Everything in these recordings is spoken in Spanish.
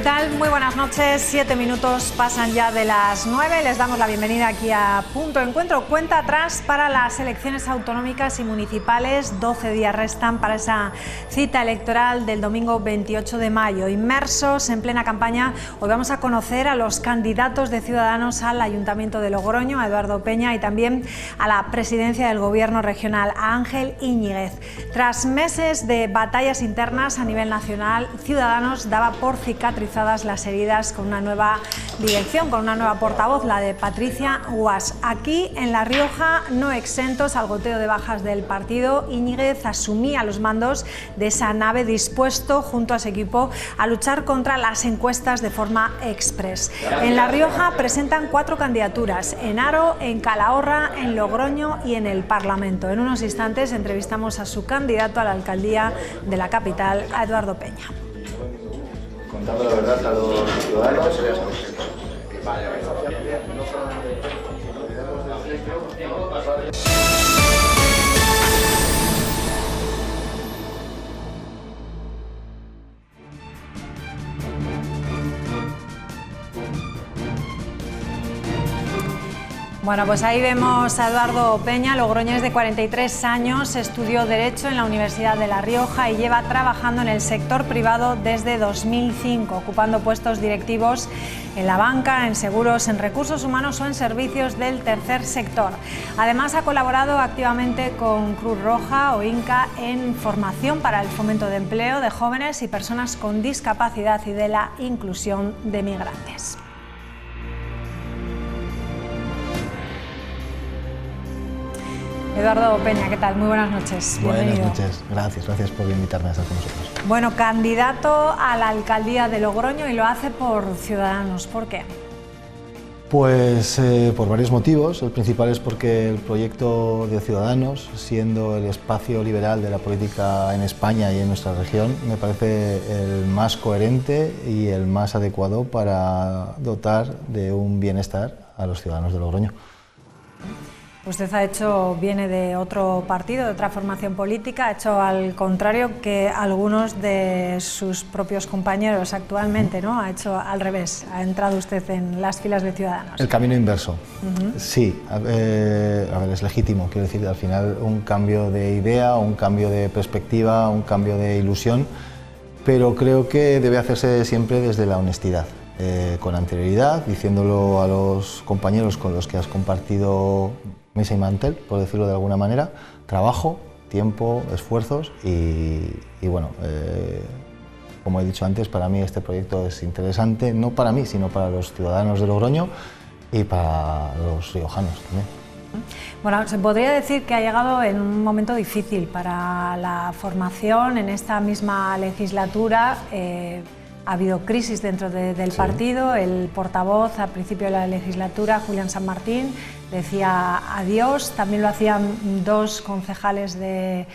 tal? Muy buenas noches. 7 minutos pasan ya de las 9. Les damos la bienvenida aquí a Punto de Encuentro. Cuenta atrás para las elecciones autonómicas y municipales. 12 días restan para esa cita electoral del domingo 28 de mayo. Inmersos en plena campaña, hoy vamos a conocer a los candidatos de Ciudadanos al Ayuntamiento de Logroño, a Eduardo Peña, y también a la presidencia del Gobierno regional, a Ángel Íñiguez. Tras meses de batallas internas a nivel nacional, Ciudadanos daba por cicatrizadas las heridas con una nueva dirección, con una nueva portavoz, la de Patricia Guas. Aquí en La Rioja, no exentos al goteo de bajas del partido, Íñiguez asumía los mandos de esa nave, dispuesto junto a su equipo a luchar contra las encuestas de forma express. En La Rioja presentan 4 candidaturas: en Haro, en Calahorra, en Logroño y en el Parlamento. En unos instantes entrevistamos a su candidato a la alcaldía de la capital, a Eduardo Peña. Contando la verdad a los ciudadanos. Bueno, pues ahí vemos a Eduardo Peña, logroñés de 43 años, estudió Derecho en la Universidad de La Rioja y lleva trabajando en el sector privado desde 2005, ocupando puestos directivos en la banca, en seguros, en recursos humanos o en servicios del tercer sector. Además, ha colaborado activamente con Cruz Roja o Inca en formación para el fomento de empleo de jóvenes y personas con discapacidad y de la inclusión de migrantes. Eduardo Peña, ¿qué tal? Muy buenas noches. Bienvenido. Buenas noches, gracias por invitarme a estar con nosotros. Bueno, candidato a la alcaldía de Logroño y lo hace por Ciudadanos. ¿Por qué? Pues por varios motivos. El principal es porque el proyecto de Ciudadanos, siendo el espacio liberal de la política en España y en nuestra región, me parece el más coherente y el más adecuado para dotar de un bienestar a los ciudadanos de Logroño. Usted viene de otro partido, de otra formación política, ha hecho al contrario que algunos de sus propios compañeros actualmente, ¿no? Ha hecho al revés, ha entrado usted en las filas de Ciudadanos. El camino inverso, sí, a ver, es legítimo, quiero decir, al final un cambio de idea, un cambio de perspectiva, un cambio de ilusión, pero creo que debe hacerse siempre desde la honestidad. Con anterioridad, diciéndolo a los compañeros con los que has compartido mesa y mantel, por decirlo de alguna manera, trabajo, tiempo, esfuerzos y bueno, como he dicho antes, para mí este proyecto es interesante, no para mí, sino para los ciudadanos de Logroño y para los riojanos también. Bueno, se podría decir que ha llegado en un momento difícil para la formación en esta misma legislatura. Ha habido crisis dentro del partido. El portavoz al principio de la legislatura, Julián San Martín, decía adiós. También lo hacían 2 concejales de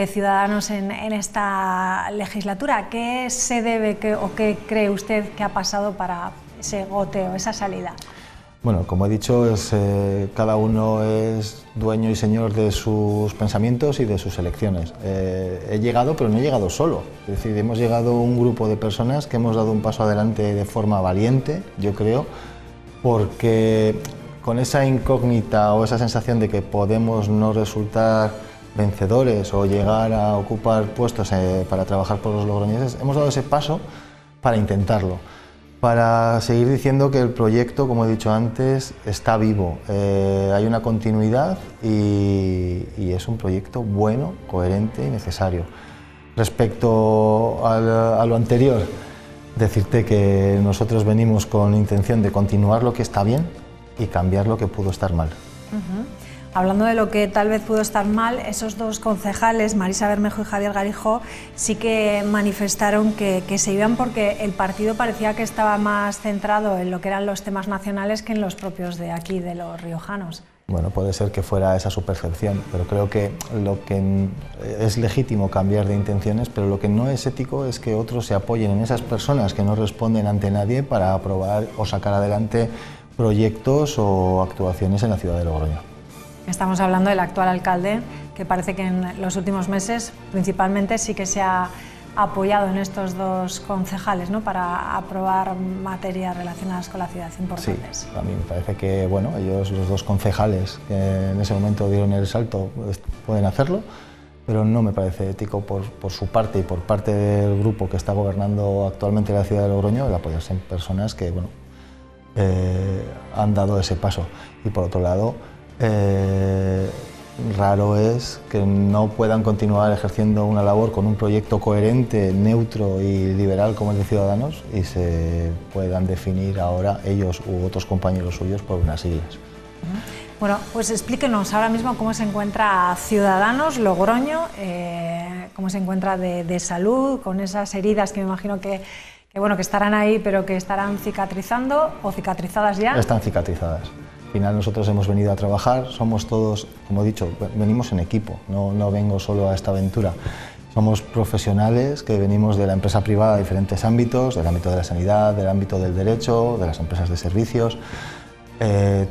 Ciudadanos en esta legislatura. ¿A qué se debe o qué cree usted que ha pasado para ese goteo, esa salida? Bueno, como he dicho, cada uno es dueño y señor de sus pensamientos y de sus elecciones. He llegado, pero no he llegado solo. Es decir, hemos llegado un grupo de personas que hemos dado un paso adelante de forma valiente, yo creo, porque con esa incógnita o esa sensación de que podemos no resultar vencedores o llegar a ocupar puestos para trabajar por los logroñeses, hemos dado ese paso para intentarlo. Para seguir diciendo que el proyecto, como he dicho antes, está vivo, hay una continuidad y es un proyecto bueno, coherente y necesario. Respecto a lo anterior, decirte que nosotros venimos con intención de continuar lo que está bien y cambiar lo que pudo estar mal. Hablando de lo que tal vez pudo estar mal, esos 2 concejales, Marisa Bermejo y Javier Garijo, sí que manifestaron que se iban porque el partido parecía que estaba más centrado en lo que eran los temas nacionales que en los propios de aquí, de los riojanos. Bueno, puede ser que fuera esa su percepción, pero creo que lo que es legítimo cambiar de intenciones, pero lo que no es ético es que otros se apoyen en esas personas que no responden ante nadie para aprobar o sacar adelante proyectos o actuaciones en la ciudad de Logroño. Estamos hablando del actual alcalde, que parece que en los últimos meses principalmente sí que se ha apoyado en estos dos concejales, ¿no?, para aprobar materias relacionadas con la ciudad importantes. Sí, a mí me parece que bueno, ellos, los dos concejales que en ese momento dieron el salto, pues, pueden hacerlo, pero no me parece ético por su parte y por parte del grupo que está gobernando actualmente la ciudad de Logroño el apoyarse en personas que bueno, han dado ese paso. Y por otro lado, raro es que no puedan continuar ejerciendo una labor con un proyecto coherente, neutro y liberal como el de Ciudadanos y se puedan definir ahora ellos u otros compañeros suyos por unas siglas. Bueno, pues explíquenos ahora mismo cómo se encuentra Ciudadanos, Logroño, cómo se encuentra de salud, con esas heridas que me imagino que estarán ahí, pero que estarán cicatrizando o cicatrizadas ya. Están cicatrizadas. Al final nosotros hemos venido a trabajar, somos todos, como he dicho, venimos en equipo, no vengo solo a esta aventura. Somos profesionales que venimos de la empresa privada de diferentes ámbitos, del ámbito de la sanidad, del ámbito del derecho, de las empresas de servicios.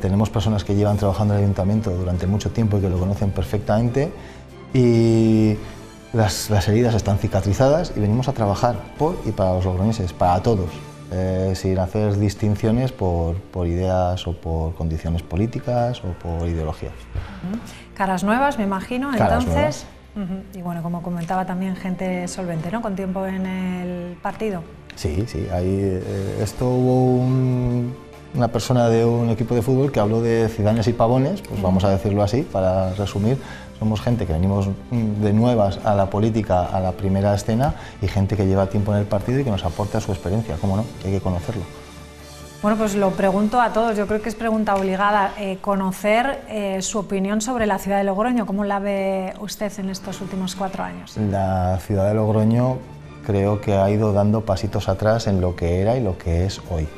Tenemos personas que llevan trabajando en el ayuntamiento durante mucho tiempo y que lo conocen perfectamente y las heridas están cicatrizadas y venimos a trabajar por y para los logroñeses, para todos, sin hacer distinciones por ideas o por condiciones políticas o por ideologías. Caras nuevas, me imagino, Caras entonces. Y bueno, como comentaba también, gente solvente, ¿no?, con tiempo en el partido. Sí, ahí esto hubo una persona de un equipo de fútbol que habló de cizañas y pavones, pues vamos a decirlo así, para resumir. Somos gente que venimos de nuevas a la política, a la primera escena, y gente que lleva tiempo en el partido y que nos aporta su experiencia, ¿cómo no? Hay que conocerlo. Bueno, pues lo pregunto a todos, yo creo que es pregunta obligada, conocer su opinión sobre la ciudad de Logroño. ¿Cómo la ve usted en estos últimos 4 años? La ciudad de Logroño creo que ha ido dando pasitos atrás en lo que era y lo que es hoy.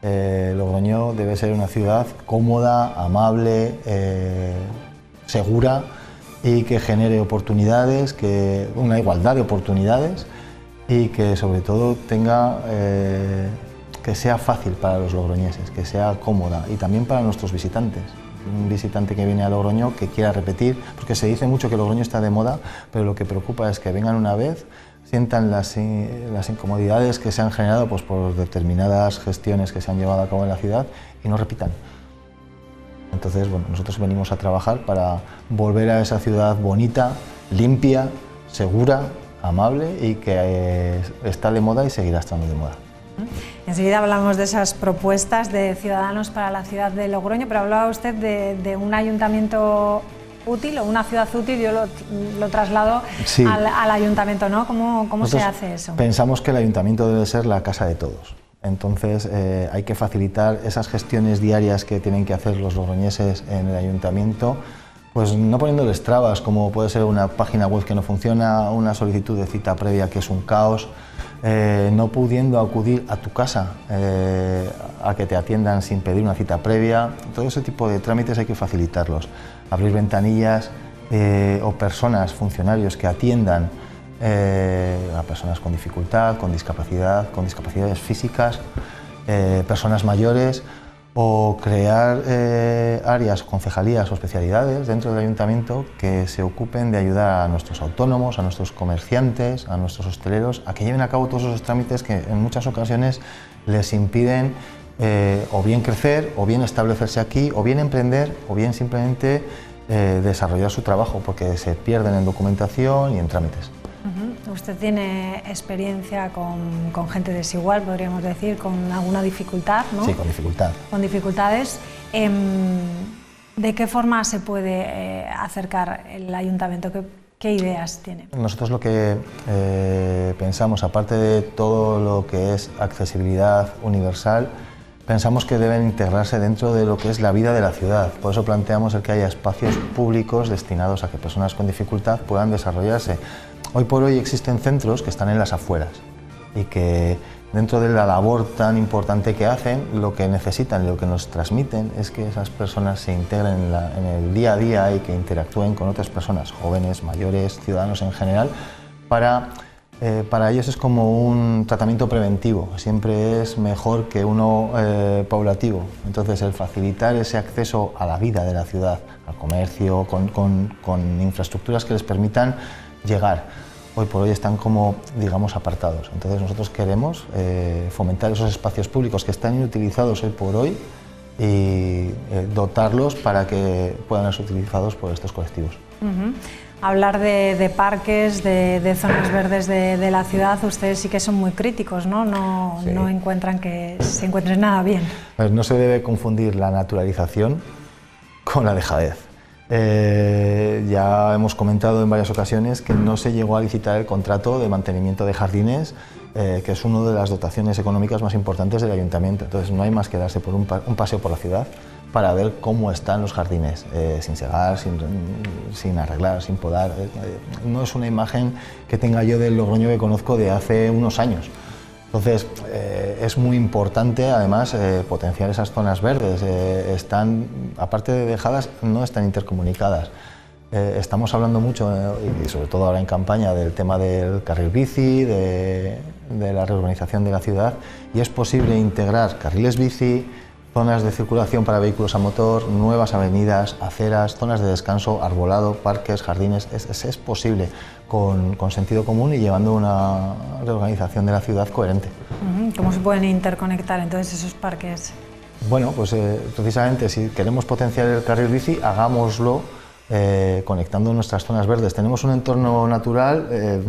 Logroño debe ser una ciudad cómoda, amable, segura y que genere oportunidades, una igualdad de oportunidades y que sobre todo tenga, que sea fácil para los logroñeses, que sea cómoda y también para nuestros visitantes. Un visitante que viene a Logroño que quiera repetir, porque se dice mucho que Logroño está de moda, pero lo que preocupa es que vengan una vez, sientan las incomodidades que se han generado pues, por determinadas gestiones que se han llevado a cabo en la ciudad y no repitan. Entonces, bueno, nosotros venimos a trabajar para volver a esa ciudad bonita, limpia, segura, amable y que está de moda y seguirá estando de moda. Enseguida hablamos de esas propuestas de Ciudadanos para la ciudad de Logroño, pero hablaba usted de un ayuntamiento útil o una ciudad útil, yo lo traslado sí. al ayuntamiento, ¿no? ¿Cómo se hace eso? Pensamos que el ayuntamiento debe ser la casa de todos, entonces hay que facilitar esas gestiones diarias que tienen que hacer los logroñeses en el ayuntamiento, pues no poniéndoles trabas, como puede ser una página web que no funciona, una solicitud de cita previa que es un caos, no pudiendo acudir a tu casa a que te atiendan sin pedir una cita previa. Todo ese tipo de trámites hay que facilitarlos, abrir ventanillas o personas, funcionarios que atiendan a personas con dificultad, con discapacidad, con discapacidades físicas, personas mayores, o crear áreas, concejalías o especialidades dentro del ayuntamiento que se ocupen de ayudar a nuestros autónomos, a nuestros comerciantes, a nuestros hosteleros, a que lleven a cabo todos esos trámites que en muchas ocasiones les impiden o bien crecer, o bien establecerse aquí, o bien emprender, o bien simplemente desarrollar su trabajo, porque se pierden en documentación y en trámites. Usted tiene experiencia con gente desigual, podríamos decir, con alguna dificultad, ¿no? Sí, con dificultad. Con dificultades. ¿De qué forma se puede acercar el ayuntamiento? ¿Qué ideas tiene? Nosotros lo que pensamos, aparte de todo lo que es accesibilidad universal, pensamos que deben integrarse dentro de lo que es la vida de la ciudad. Por eso planteamos el que haya espacios públicos destinados a que personas con dificultad puedan desarrollarse. Hoy por hoy existen centros que están en las afueras y que dentro de la labor tan importante que hacen, lo que necesitan y lo que nos transmiten es que esas personas se integren en el día a día y que interactúen con otras personas, jóvenes, mayores, ciudadanos en general, para ellos es como un tratamiento preventivo, siempre es mejor que uno paulativo. Entonces el facilitar ese acceso a la vida de la ciudad, al comercio, con infraestructuras que les permitan llegar hoy por hoy están como, digamos, apartados. Entonces nosotros queremos fomentar esos espacios públicos que están inutilizados hoy por hoy y dotarlos para que puedan ser utilizados por estos colectivos. Hablar de parques, de zonas verdes de la ciudad, ustedes sí que son muy críticos, ¿no? Sí. No encuentran que se encuentre nada bien. Pues no se debe confundir la naturalización con la dejadez. Ya hemos comentado en varias ocasiones que no se llegó a licitar el contrato de mantenimiento de jardines, que es una de las dotaciones económicas más importantes del ayuntamiento. Entonces no hay más que darse por un paseo por la ciudad para ver cómo están los jardines, sin segar, sin arreglar, sin podar. No es una imagen que tenga yo del Logroño que conozco de hace unos años. Entonces es muy importante además potenciar esas zonas verdes. Están, aparte de dejadas, no están intercomunicadas. Estamos hablando mucho, y sobre todo ahora en campaña, del tema del carril bici, de la reurbanización de la ciudad, y es posible integrar carriles bici, zonas de circulación para vehículos a motor, nuevas avenidas, aceras, zonas de descanso, arbolado, parques, jardines. Es posible con sentido común y llevando una reorganización de la ciudad coherente. ¿Cómo se pueden interconectar entonces esos parques? Bueno, pues precisamente si queremos potenciar el carril bici, hagámoslo conectando nuestras zonas verdes. Tenemos un entorno natural,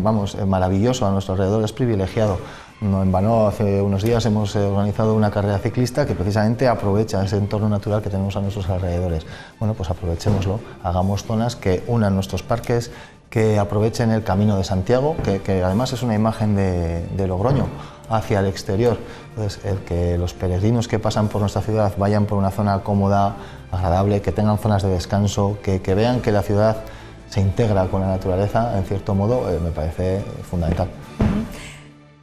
maravilloso a nuestro alrededor, es privilegiado. No en vano, hace unos días hemos organizado una carrera ciclista que precisamente aprovecha ese entorno natural que tenemos a nuestros alrededores. Bueno, pues aprovechémoslo, hagamos zonas que unan nuestros parques, que aprovechen el Camino de Santiago, que además es una imagen de Logroño hacia el exterior. Entonces, el que los peregrinos que pasan por nuestra ciudad vayan por una zona cómoda, agradable, que tengan zonas de descanso, que vean que la ciudad se integra con la naturaleza, en cierto modo, me parece fundamental.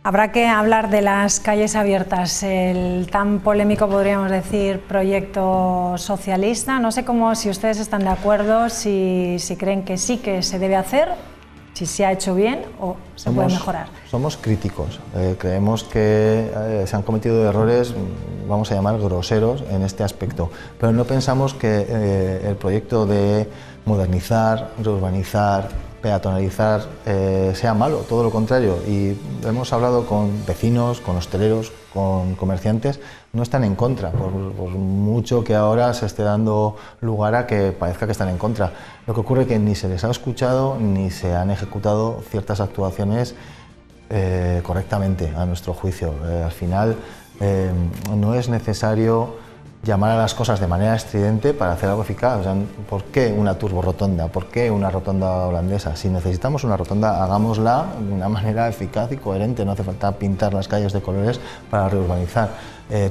Habrá que hablar de las calles abiertas, el tan polémico, podríamos decir, proyecto socialista. No sé si ustedes están de acuerdo, si creen que sí que se debe hacer, si se ha hecho bien o se puede mejorar. Somos críticos, creemos que se han cometido errores, vamos a llamar groseros en este aspecto, pero no pensamos que el proyecto de modernizar, reurbanizar, peatonalizar sea malo, todo lo contrario, y hemos hablado con vecinos, con hosteleros, con comerciantes, no están en contra, por mucho que ahora se esté dando lugar a que parezca que están en contra. Lo que ocurre es que ni se les ha escuchado ni se han ejecutado ciertas actuaciones correctamente, a nuestro juicio. Al final no es necesario llamar a las cosas de manera estridente para hacer algo eficaz. O sea, ¿por qué una turborotonda? ¿Por qué una rotonda holandesa? Si necesitamos una rotonda, hagámosla de una manera eficaz y coherente. No hace falta pintar las calles de colores para reurbanizar.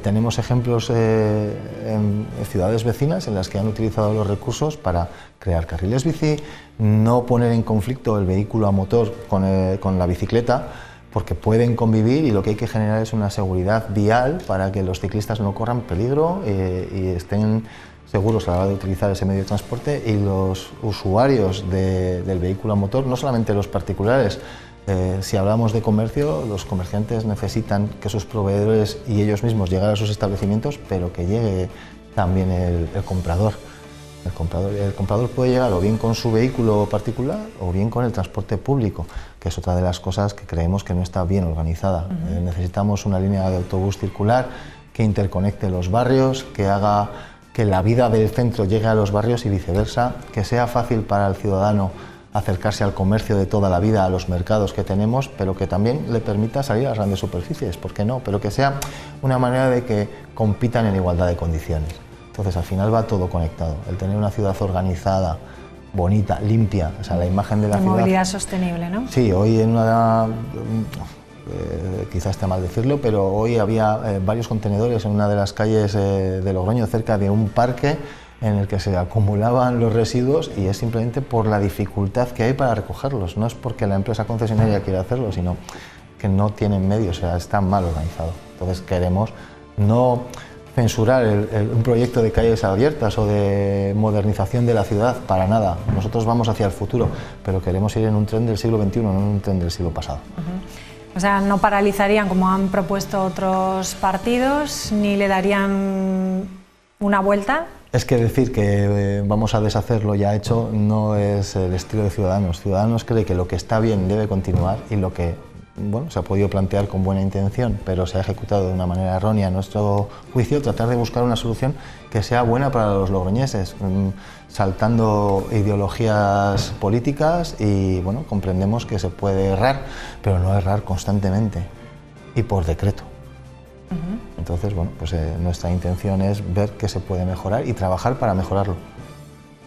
Tenemos ejemplos en ciudades vecinas en las que han utilizado los recursos para crear carriles bici, no poner en conflicto el vehículo a motor con la bicicleta, porque pueden convivir y lo que hay que generar es una seguridad vial para que los ciclistas no corran peligro y estén seguros a la hora de utilizar ese medio de transporte, y los usuarios del vehículo a motor, no solamente los particulares. Si hablamos de comercio, los comerciantes necesitan que sus proveedores y ellos mismos lleguen a sus establecimientos, pero que llegue también el comprador. El comprador puede llegar o bien con su vehículo particular o bien con el transporte público, que es otra de las cosas que creemos que no está bien organizada. Necesitamos una línea de autobús circular que interconecte los barrios, que haga que la vida del centro llegue a los barrios y viceversa, que sea fácil para el ciudadano acercarse al comercio de toda la vida, a los mercados que tenemos, pero que también le permita salir a las grandes superficies, ¿por qué no? Pero que sea una manera de que compitan en igualdad de condiciones. Entonces, al final va todo conectado. El tener una ciudad organizada, bonita, limpia, o sea, la imagen de la ciudad... movilidad sostenible, ¿no? Sí, hoy en una... quizás esté mal decirlo, pero hoy había varios contenedores en una de las calles de Logroño, cerca de un parque en el que se acumulaban los residuos, y es simplemente por la dificultad que hay para recogerlos. No es porque la empresa concesionaria quiera hacerlo, sino que no tienen medios, o sea, está mal organizado. Entonces queremos no censurar un proyecto de calles abiertas o de modernización de la ciudad, para nada. Nosotros vamos hacia el futuro, pero queremos ir en un tren del siglo XXI, no en un tren del siglo pasado. O sea, no paralizarían como han propuesto otros partidos, ni le darían una vuelta Es que decir que vamos a deshacer lo ya hecho no es el estilo de Ciudadanos. Ciudadanos cree que lo que está bien debe continuar y lo que se ha podido plantear con buena intención, pero se ha ejecutado de una manera errónea a nuestro juicio, tratar de buscar una solución que sea buena para los logroñeses, saltando ideologías políticas y comprendemos que se puede errar, pero no errar constantemente y por decreto. Entonces, nuestra intención es ver qué se puede mejorar y trabajar para mejorarlo.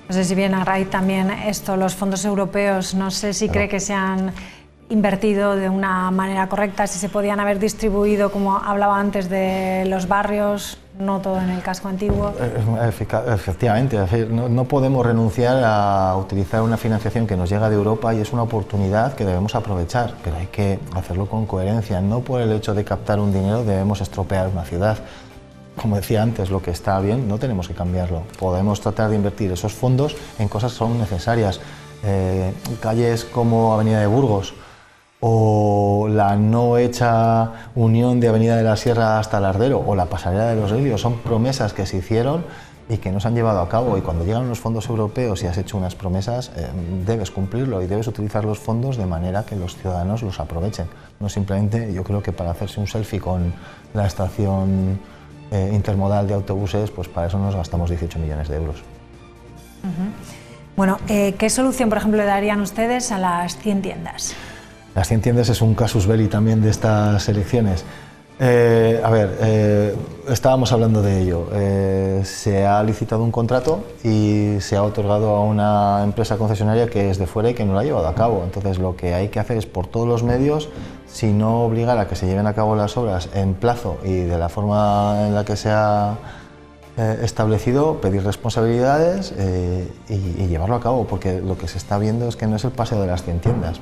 No sé si viene a raíz también esto, los fondos europeos, no sé si cree que se han invertido de una manera correcta, si se podían haber distribuido, como hablaba antes, de los barrios, no todo en el casco antiguo. Efectivamente, no podemos renunciar a utilizar una financiación que nos llega de Europa y es una oportunidad que debemos aprovechar, pero hay que hacerlo con coherencia. No por el hecho de captar un dinero debemos estropear una ciudad. Como decía antes, lo que está bien no tenemos que cambiarlo. Podemos tratar de invertir esos fondos en cosas que son necesarias. Calles como Avenida de Burgos, o la no hecha unión de Avenida de la Sierra hasta Lardero, o la pasarela de los Helios, son promesas que se hicieron y que no se han llevado a cabo, y cuando llegan los fondos europeos y has hecho unas promesas, debes cumplirlo y debes utilizar los fondos de manera que los ciudadanos los aprovechen. No simplemente, yo creo que para hacerse un selfie con la estación intermodal de autobuses, pues para eso nos gastamos 18 millones de euros. Bueno, ¿qué solución, por ejemplo, le darían ustedes a las 100 tiendas? Las 100 tiendas es un casus belli también de estas elecciones. Estábamos hablando de ello. Se ha licitado un contrato y se ha otorgado a una empresa concesionaria que es de fuera y que no lo ha llevado a cabo. Entonces lo que hay que hacer es por todos los medios, si no obligar a que se lleven a cabo las obras en plazo y de la forma en la que se ha establecido, pedir responsabilidades y llevarlo a cabo, porque lo que se está viendo es que no es el paseo de las 100 tiendas.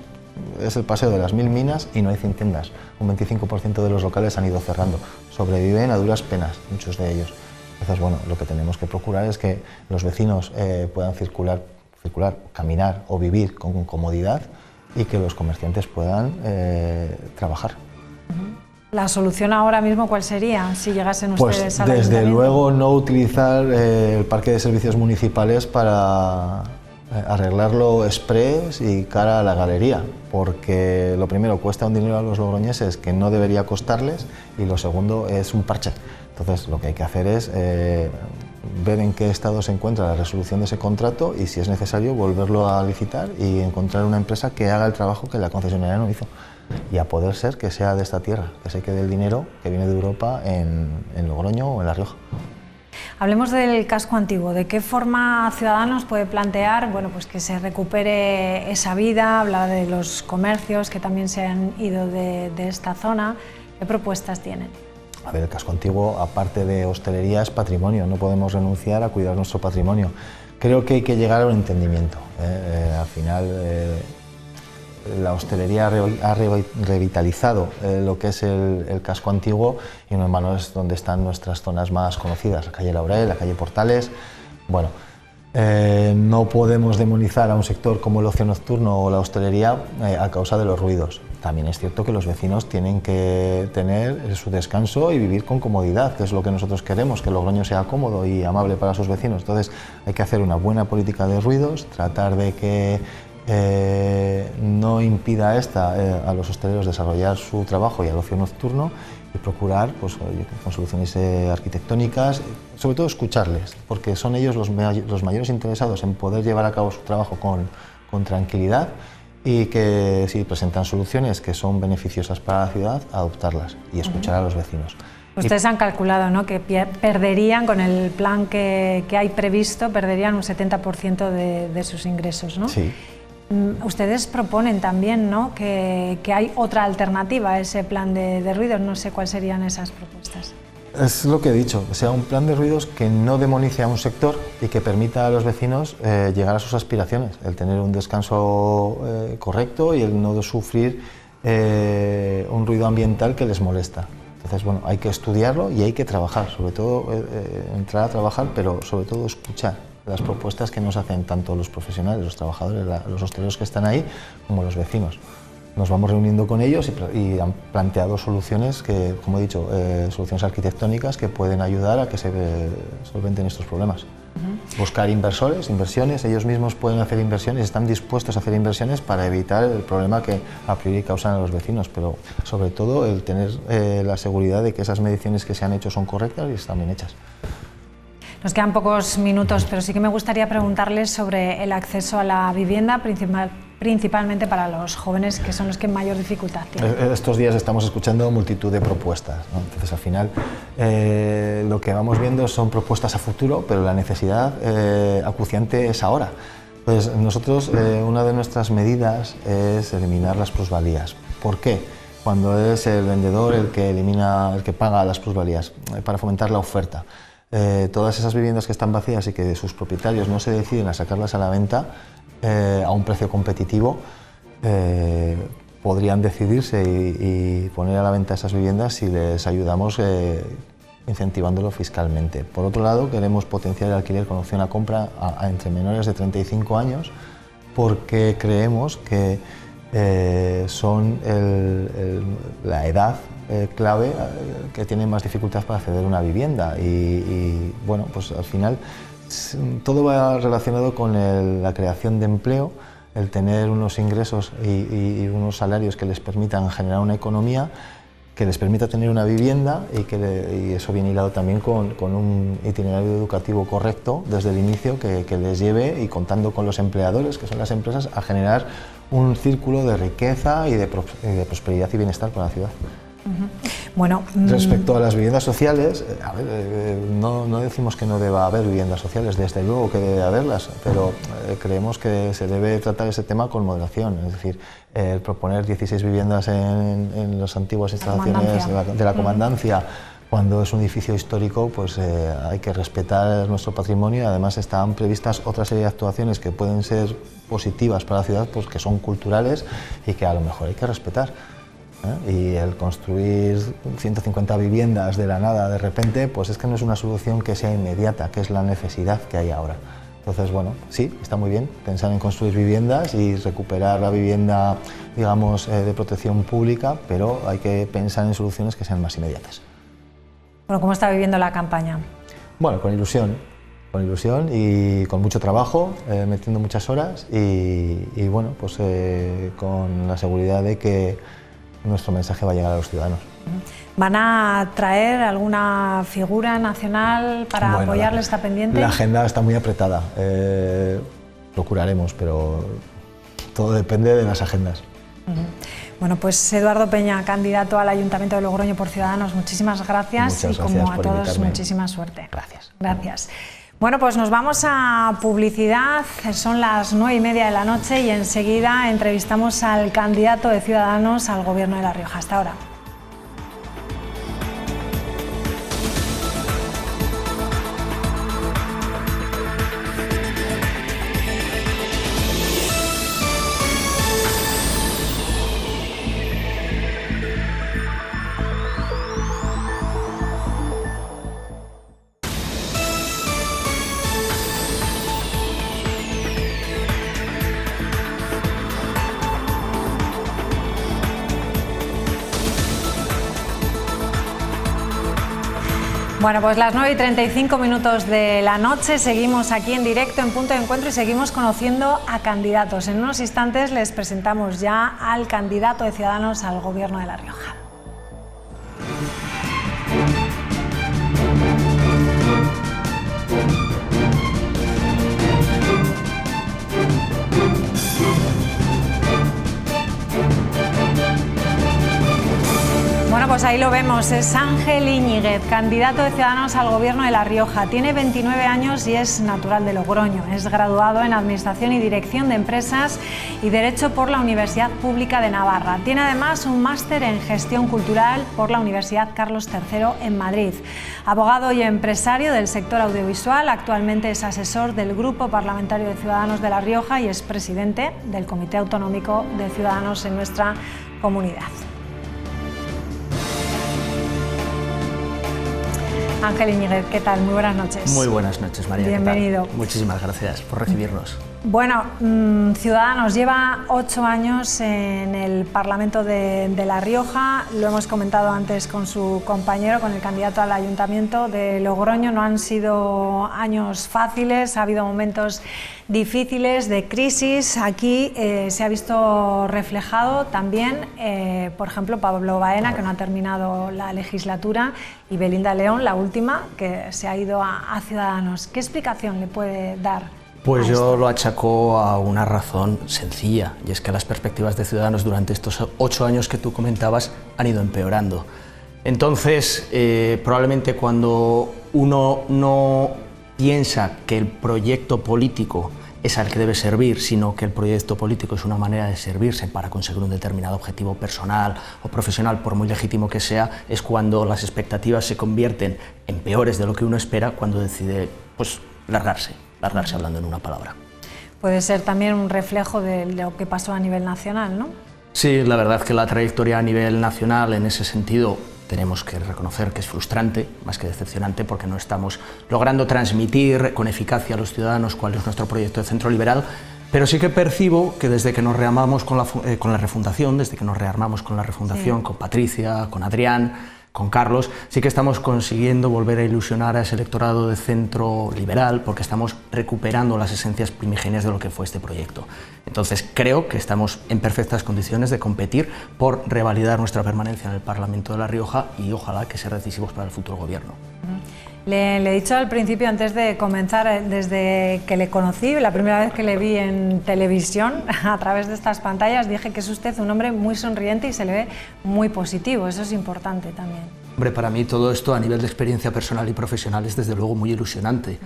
Es el paseo de las 1000 minas y no hay 100 tiendas. Un 25% de los locales han ido cerrando. Sobreviven a duras penas, muchos de ellos. Entonces, lo que tenemos que procurar es que los vecinos puedan circular, caminar o vivir con comodidad y que los comerciantes puedan trabajar. ¿La solución ahora mismo cuál sería, si llegasen ustedes al Desde ayuntamiento? luego no utilizar el parque de servicios municipales para arreglarlo express y cara a la galería, porque lo primero cuesta un dinero a los logroñeses que no debería costarles y lo segundo es un parche. Entonces lo que hay que hacer es ver en qué estado se encuentra la resolución de ese contrato y si es necesario volverlo a licitar y encontrar una empresa que haga el trabajo que la concesionaria no hizo. Y a poder ser que sea de esta tierra, que se quede el dinero que viene de Europa en Logroño o en La Rioja. Hablemos del casco antiguo. ¿De qué forma Ciudadanos puede plantear pues que se recupere esa vida? Habla de los comercios que también se han ido de esta zona. ¿Qué propuestas tienen? A ver, el casco antiguo, aparte de hostelería, es patrimonio. No podemos renunciar a cuidar nuestro patrimonio. Creo que hay que llegar a un entendimiento. Al final, la hostelería ha revitalizado lo que es el casco antiguo y en mano es donde están nuestras zonas más conocidas, la calle Laurel, la calle Portales. No podemos demonizar a un sector como el ocio nocturno o la hostelería a causa de los ruidos. También es cierto que los vecinos tienen que tener su descanso y vivir con comodidad, que es lo que nosotros queremos, que Logroño sea cómodo y amable para sus vecinos. Entonces hay que hacer una buena política de ruidos, tratar de que no impida a los hosteleros desarrollar su trabajo y al ocio nocturno y procurar con soluciones arquitectónicas, sobre todo escucharles, porque son ellos los mayores interesados en poder llevar a cabo su trabajo con tranquilidad y que si presentan soluciones que son beneficiosas para la ciudad, adoptarlas y escuchar a los vecinos. Ustedes han calculado, ¿no?, que perderían, con el plan que hay previsto, perderían un 70% de sus ingresos, ¿no? Sí. Ustedes proponen también, ¿no?, que hay otra alternativa a ese plan de ruidos. No sé cuáles serían esas propuestas. Es lo que he dicho, que sea un plan de ruidos que no demonice a un sector y que permita a los vecinos llegar a sus aspiraciones, el tener un descanso correcto y el no sufrir un ruido ambiental que les molesta. Entonces, hay que estudiarlo y hay que trabajar, sobre todo entrar a trabajar, pero sobre todo escuchar las propuestas que nos hacen tanto los profesionales, los trabajadores, los hosteleros que están ahí, como los vecinos. Nos vamos reuniendo con ellos y han planteado soluciones como he dicho, soluciones arquitectónicas que pueden ayudar a que se solventen estos problemas. Buscar inversiones, ellos mismos pueden hacer inversiones, están dispuestos a hacer inversiones para evitar el problema que a priori causan a los vecinos, pero sobre todo el tener la seguridad de que esas mediciones que se han hecho son correctas y están bien hechas. Nos quedan pocos minutos, pero sí que me gustaría preguntarles sobre el acceso a la vivienda, principalmente para los jóvenes, que son los que mayor dificultad tienen. Estos días estamos escuchando multitud de propuestas, ¿no? Entonces, al final, lo que vamos viendo son propuestas a futuro, pero la necesidad acuciante es ahora. Pues nosotros, una de nuestras medidas es eliminar las plusvalías. ¿Por qué? Cuando es el vendedor el que paga las plusvalías, para fomentar la oferta. Todas esas viviendas que están vacías y que sus propietarios no se deciden a sacarlas a la venta a un precio competitivo, podrían decidirse y poner a la venta esas viviendas si les ayudamos incentivándolo fiscalmente. Por otro lado, queremos potenciar el alquiler con opción a compra entre menores de 35 años porque creemos que son la edad clave que tienen más dificultad para acceder a una vivienda y bueno, pues al final todo va relacionado con la creación de empleo, el tener unos ingresos y unos salarios que les permitan generar una economía, que les permita tener una vivienda y eso viene hilado también con un itinerario educativo correcto desde el inicio que les lleve, y contando con los empleadores, que son las empresas, a generar un círculo de riqueza y de prosperidad y bienestar para la ciudad. Bueno, respecto a las viviendas sociales, no decimos que no deba haber viviendas sociales, desde luego que debe haberlas, pero creemos que se debe tratar ese tema con moderación, es decir, proponer 16 viviendas en las antiguas instalaciones de la comandancia, cuando es un edificio histórico, pues hay que respetar nuestro patrimonio y además están previstas otra serie de actuaciones que pueden ser positivas para la ciudad, pues que son culturales y que a lo mejor hay que respetar. Y el construir 150 viviendas de la nada de repente, pues es que no es una solución que sea inmediata, que es la necesidad que hay ahora. Entonces, bueno, sí, está muy bien pensar en construir viviendas y recuperar la vivienda, digamos, de protección pública, pero hay que pensar en soluciones que sean más inmediatas. Bueno, ¿cómo está viviendo la campaña? Bueno, con ilusión y con mucho trabajo, metiendo muchas horas y bueno, pues con la seguridad de que nuestro mensaje va a llegar a los ciudadanos. ¿Van a traer alguna figura nacional para apoyarles? ¿Está pendiente? La agenda está muy apretada. Procuraremos, pero todo depende de las agendas. Bueno, pues Eduardo Peña, candidato al Ayuntamiento de Logroño por Ciudadanos, muchísimas gracias y como a todos, invitarme. Muchísima suerte. Gracias. Gracias. Bueno, pues nos vamos a publicidad, son las 9:30 de la noche y enseguida entrevistamos al candidato de Ciudadanos al Gobierno de La Rioja. Hasta ahora. Bueno, pues las 9:35 de la noche, seguimos aquí en directo en Punto de Encuentro y seguimos conociendo a candidatos. En unos instantes les presentamos ya al candidato de Ciudadanos al Gobierno de La Rioja. Bueno, pues ahí lo vemos, es Ángel Iñiguez, candidato de Ciudadanos al Gobierno de La Rioja. Tiene 29 años y es natural de Logroño. Es graduado en Administración y Dirección de Empresas y Derecho por la Universidad Pública de Navarra. Tiene además un máster en Gestión Cultural por la Universidad Carlos III en Madrid. Abogado y empresario del sector audiovisual, actualmente es asesor del Grupo Parlamentario de Ciudadanos de La Rioja y es presidente del Comité Autonómico de Ciudadanos en nuestra comunidad. Ángel Iñiguez, ¿qué tal? Muy buenas noches. Muy buenas noches, María. Bienvenido. Muchísimas gracias por recibirnos. Bueno, Ciudadanos lleva 8 años en el Parlamento de La Rioja, lo hemos comentado antes con su compañero, con el candidato al Ayuntamiento de Logroño. No han sido años fáciles, ha habido momentos difíciles de crisis. Aquí se ha visto reflejado también, por ejemplo, Pablo Baena, que no ha terminado la legislatura, y Belinda León, la última, que se ha ido a Ciudadanos. ¿Qué explicación le puede dar? Pues yo lo achaco a una razón sencilla, y es que las perspectivas de Ciudadanos durante estos 8 años que tú comentabas han ido empeorando. Entonces, probablemente cuando uno no piensa que el proyecto político es al que debe servir, sino que el proyecto político es una manera de servirse para conseguir un determinado objetivo personal o profesional, por muy legítimo que sea, es cuando las expectativas se convierten en peores de lo que uno espera, cuando decide pues largarse hablando en una palabra. Puede ser también un reflejo de lo que pasó a nivel nacional, ¿no? Sí, la verdad es que la trayectoria a nivel nacional en ese sentido tenemos que reconocer que es frustrante, más que decepcionante, porque no estamos logrando transmitir con eficacia a los ciudadanos cuál es nuestro proyecto de centro liberal, pero sí que percibo que desde que nos rearmamos con la refundación, con Patricia, con Adrián, con Carlos, sí que estamos consiguiendo volver a ilusionar a ese electorado de centro liberal, porque estamos recuperando las esencias primigenias de lo que fue este proyecto. Entonces creo que estamos en perfectas condiciones de competir por revalidar nuestra permanencia en el Parlamento de La Rioja y ojalá que ser decisivos para el futuro gobierno. Le he dicho al principio, antes de comenzar, desde que le conocí, la primera vez que le vi en televisión, a través de estas pantallas, dije que es usted un hombre muy sonriente y se le ve muy positivo. Eso es importante también. Hombre, para mí todo esto a nivel de experiencia personal y profesional es desde luego muy ilusionante.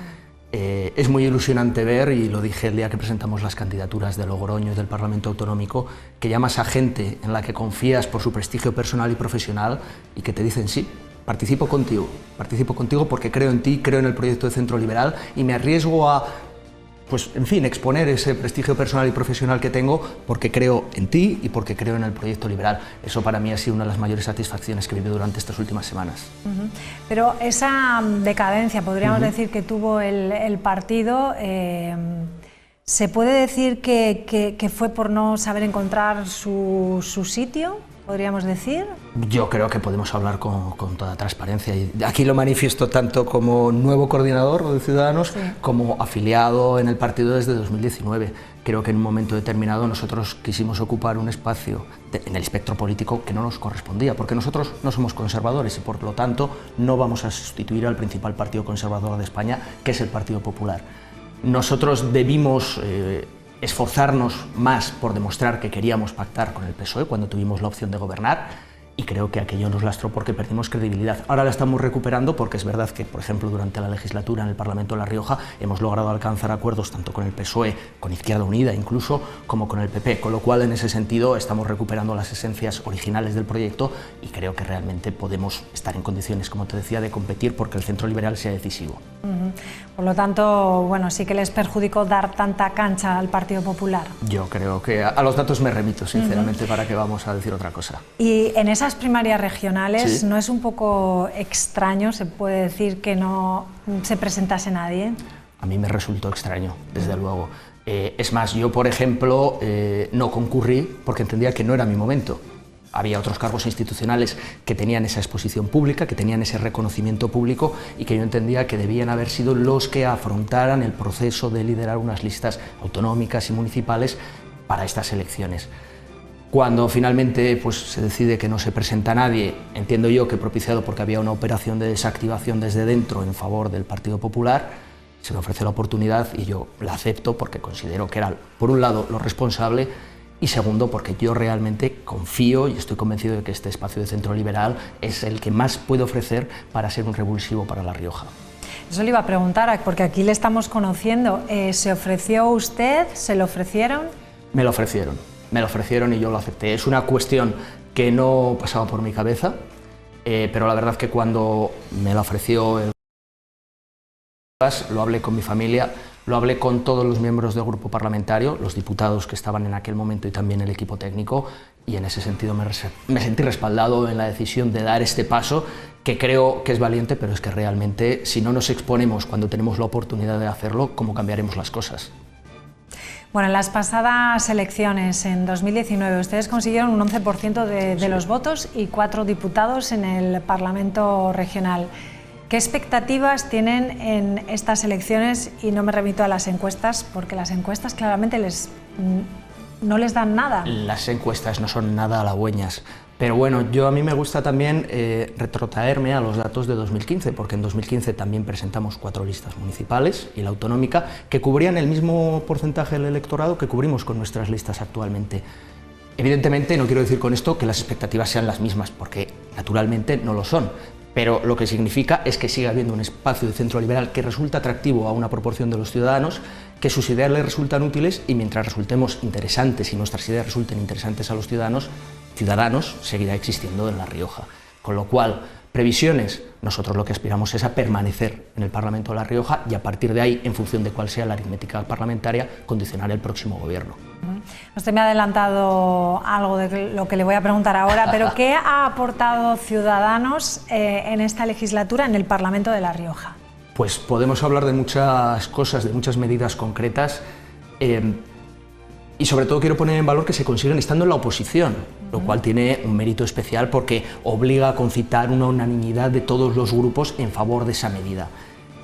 Es muy ilusionante ver, y lo dije el día que presentamos las candidaturas de Logroño y del Parlamento Autonómico, que llamas a gente en la que confías por su prestigio personal y profesional y que te dicen sí. Participo contigo porque creo en ti, creo en el proyecto de centro liberal y me arriesgo a, pues, en fin, exponer ese prestigio personal y profesional que tengo porque creo en ti y porque creo en el proyecto liberal. Eso para mí ha sido una de las mayores satisfacciones que he vivido durante estas últimas semanas. Pero esa decadencia, podríamos decir, que tuvo el partido, ¿se puede decir que fue por no saber encontrar su sitio? ¿Podríamos decir? Yo creo que podemos hablar con toda transparencia, y aquí lo manifiesto tanto como nuevo coordinador de Ciudadanos, sí, como afiliado en el partido desde 2019. Creo que en un momento determinado nosotros quisimos ocupar un espacio en el espectro político que no nos correspondía, porque nosotros no somos conservadores y por lo tanto no vamos a sustituir al principal partido conservador de España, que es el Partido Popular. Nosotros debimos esforzarnos más por demostrar que queríamos pactar con el PSOE cuando tuvimos la opción de gobernar, y creo que aquello nos lastró porque perdimos credibilidad. Ahora la estamos recuperando porque es verdad que, por ejemplo, durante la legislatura en el Parlamento de La Rioja hemos logrado alcanzar acuerdos tanto con el PSOE, con Izquierda Unida incluso, como con el PP, con lo cual en ese sentido estamos recuperando las esencias originales del proyecto y creo que realmente podemos estar en condiciones, como te decía, de competir porque el centro liberal sea decisivo. Por lo tanto, bueno, sí que les perjudicó dar tanta cancha al Partido Popular. Yo creo que a los datos me remito, sinceramente, para que vamos a decir otra cosa. Y en esas primarias regionales, ¿sí?, ¿no es un poco extraño, se puede decir, que no se presentase nadie? A mí me resultó extraño, desde luego. Es más, yo, por ejemplo, no concurrí porque entendía que no era mi momento. Había otros cargos institucionales que tenían esa exposición pública, que tenían ese reconocimiento público y que yo entendía que debían haber sido los que afrontaran el proceso de liderar unas listas autonómicas y municipales para estas elecciones. Cuando finalmente pues, se decide que no se presenta nadie, entiendo yo que propiciado porque había una operación de desactivación desde dentro en favor del Partido Popular, se me ofrece la oportunidad y yo la acepto porque considero que era, por un lado, lo responsable, y segundo, porque yo realmente confío y estoy convencido de que este espacio de centro liberal es el que más puede ofrecer para ser un revulsivo para La Rioja. Eso le iba a preguntar, porque aquí le estamos conociendo. ¿Se ofreció usted? ¿Se lo ofrecieron? Me lo ofrecieron y yo lo acepté. Es una cuestión que no pasaba por mi cabeza, pero la verdad que cuando me lo ofreció lo hablé con mi familia, lo hablé con todos los miembros del grupo parlamentario, los diputados que estaban en aquel momento y también el equipo técnico, y en ese sentido me sentí respaldado en la decisión de dar este paso, que creo que es valiente, pero es que realmente si no nos exponemos cuando tenemos la oportunidad de hacerlo, ¿cómo cambiaremos las cosas? Bueno, en las pasadas elecciones, en 2019, ustedes consiguieron un 11% de los votos y 4 diputados en el Parlamento regional. ¿Qué expectativas tienen en estas elecciones? Y no me remito a las encuestas, porque las encuestas claramente no les dan nada. Las encuestas no son nada halagüeñas. Pero bueno, a mí me gusta también retrotraerme a los datos de 2015, porque en 2015 también presentamos 4 listas municipales y la autonómica que cubrían el mismo porcentaje del electorado que cubrimos con nuestras listas actualmente. Evidentemente no quiero decir con esto que las expectativas sean las mismas, porque naturalmente no lo son, pero lo que significa es que sigue habiendo un espacio de centro liberal que resulta atractivo a una proporción de los ciudadanos, que sus ideas les resultan útiles y mientras resultemos interesantes y nuestras ideas resulten interesantes a los ciudadanos, seguirá existiendo en La Rioja. Con lo cual, previsiones, nosotros lo que aspiramos es a permanecer en el Parlamento de La Rioja y a partir de ahí, en función de cuál sea la aritmética parlamentaria, condicionar el próximo gobierno. Usted me ha adelantado algo de lo que le voy a preguntar ahora, pero ¿qué ha aportado Ciudadanos en esta legislatura en el Parlamento de La Rioja? Pues podemos hablar de muchas cosas, de muchas medidas concretas. Y sobre todo quiero poner en valor que se consiguen estando en la oposición, lo cual tiene un mérito especial porque obliga a concitar una unanimidad de todos los grupos en favor de esa medida.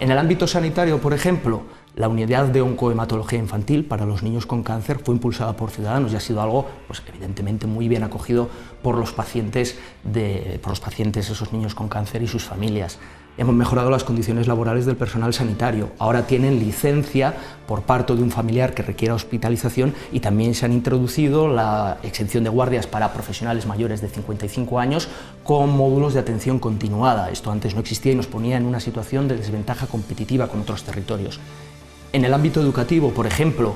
En el ámbito sanitario, por ejemplo, la unidad de oncohematología infantil para los niños con cáncer fue impulsada por Ciudadanos y ha sido algo, pues, evidentemente muy bien acogido por los pacientes, esos niños con cáncer y sus familias. Hemos mejorado las condiciones laborales del personal sanitario. Ahora tienen licencia por parto de un familiar que requiera hospitalización y también se han introducido la exención de guardias para profesionales mayores de 55 años con módulos de atención continuada. Esto antes no existía y nos ponía en una situación de desventaja competitiva con otros territorios. En el ámbito educativo, por ejemplo,